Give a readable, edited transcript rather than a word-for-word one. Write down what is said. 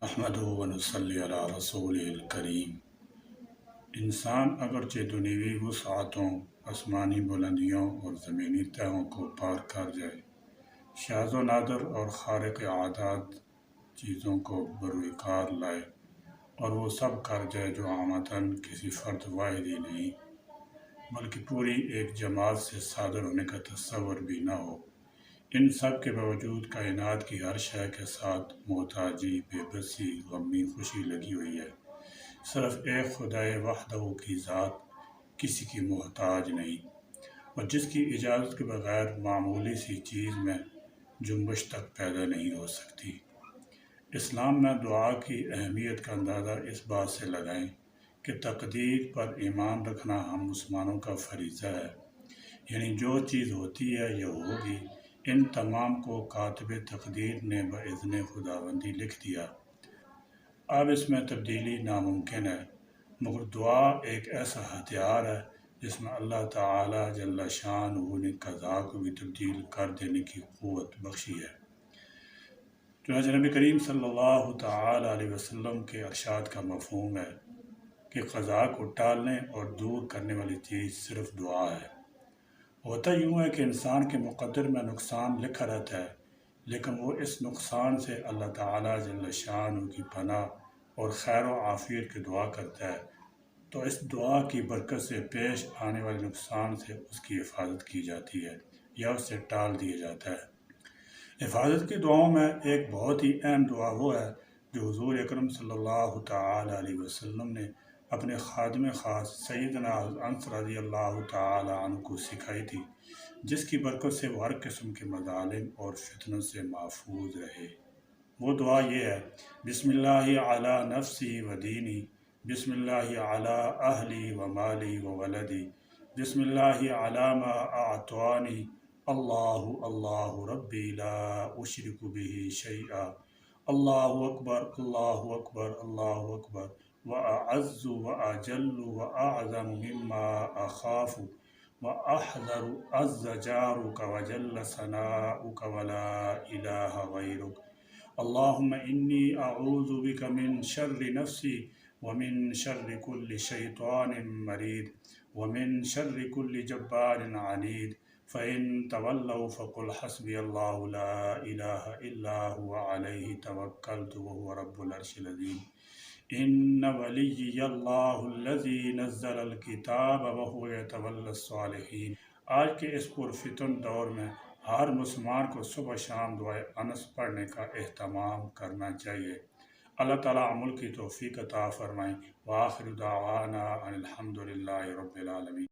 نحمدہ و نصلی علی رسولہ الکریم۔ انسان اگرچہ دنیوی وسعتوں، آسمانی بلندیوں اور زمینی تہوں کو پار کر جائے، شاذ و نادر اور خارق عادات چیزوں کو بروئے کار لائے اور وہ سب کر جائے جو عامةً کسی فرد واحد ہی نہیں بلکہ پوری ایک جماعت سے صادر ہونے کا تصور بھی نہ ہو، ان سب کے باوجود کائنات کی ہر شے کے ساتھ محتاجی، بے بسی، غمی، خوشی لگی ہوئی ہے۔ صرف ایک خدائے وحدہ کی ذات کسی کی محتاج نہیں، اور جس کی اجازت کے بغیر معمولی سی چیز میں جنبش تک پیدا نہیں ہو سکتی۔ اسلام میں دعا کی اہمیت کا اندازہ اس بات سے لگائیں کہ تقدیر پر ایمان رکھنا ہم مسلمانوں کا فریضہ ہے، یعنی جو چیز ہوتی ہے یا ہوگی، ان تمام کو کاتب تقدیر نے باذن خداوندی لکھ دیا۔ اب اس میں تبدیلی ناممکن ہے، مگر دعا ایک ایسا ہتھیار ہے جس میں اللہ تعالی جل شانہ نے قضاء کو بھی تبدیل کر دینے کی قوت بخشی ہے۔ چنانچہ نبی کریم صلی اللہ تعالی علیہ وسلم کے ارشاد کا مفہوم ہے کہ قضاء کو ٹالنے اور دور کرنے والی چیز صرف دعا ہے۔ ہوتا یوں ہے کہ انسان کے مقدر میں نقصان لکھا رہتا ہے، لیکن وہ اس نقصان سے اللہ تعالی جل شانہ کی پناہ اور خیر و عافیت کی دعا کرتا ہے، تو اس دعا کی برکت سے پیش آنے والے نقصان سے اس کی حفاظت کی جاتی ہے یا اسے ٹال دیا جاتا ہے۔ حفاظت کی دعاؤں میں ایک بہت ہی اہم دعا وہ ہے جو حضور اکرم صلی اللہ تعالی علیہ وسلم نے اپنے خادم خاص سیدنا انس رضی اللہ تعالی عنہ کو سکھائی تھی، جس کی برکت سے وہ ہر قسم کے مظالم اور فتنوں سے محفوظ رہے۔ وہ دعا یہ ہے: بسم اللہ علی نفسی و دینی، بسم اللہ علی اہلی و مالی و ولدی، بسم اللہ علی ما اعطانی، اللہ اللہ ربی لا اشرک بہ شیئا، اللہ اکبر اللہ اکبر اللہ اکبر، واعز واجل واعظم مما اخاف واحذر، عز جارک وجل ثناؤک ولا الہ غیرک، اللہم انی اعوذ بک من شر نفسی ومن شر کل شیطان مرید ومن شر کل جبار عنید، فإن تولوا فقل حسبی اللہ لا الہ الا هو علیہ توکلت وهو رب العرش العظیم، ان ولی اللہ الذی نزل الکتاب وهو یتولی الصالحین۔ آج کے اس پرفتن دور میں ہر مسلمان کو صبح شام دعائے انس پڑھنے کا اہتمام کرنا چاہیے۔ اللہ تعالیٰ عمل کی توفیق عطا فرمائیں۔ وآخر دعوانا ان الحمد للہ رب العالمین۔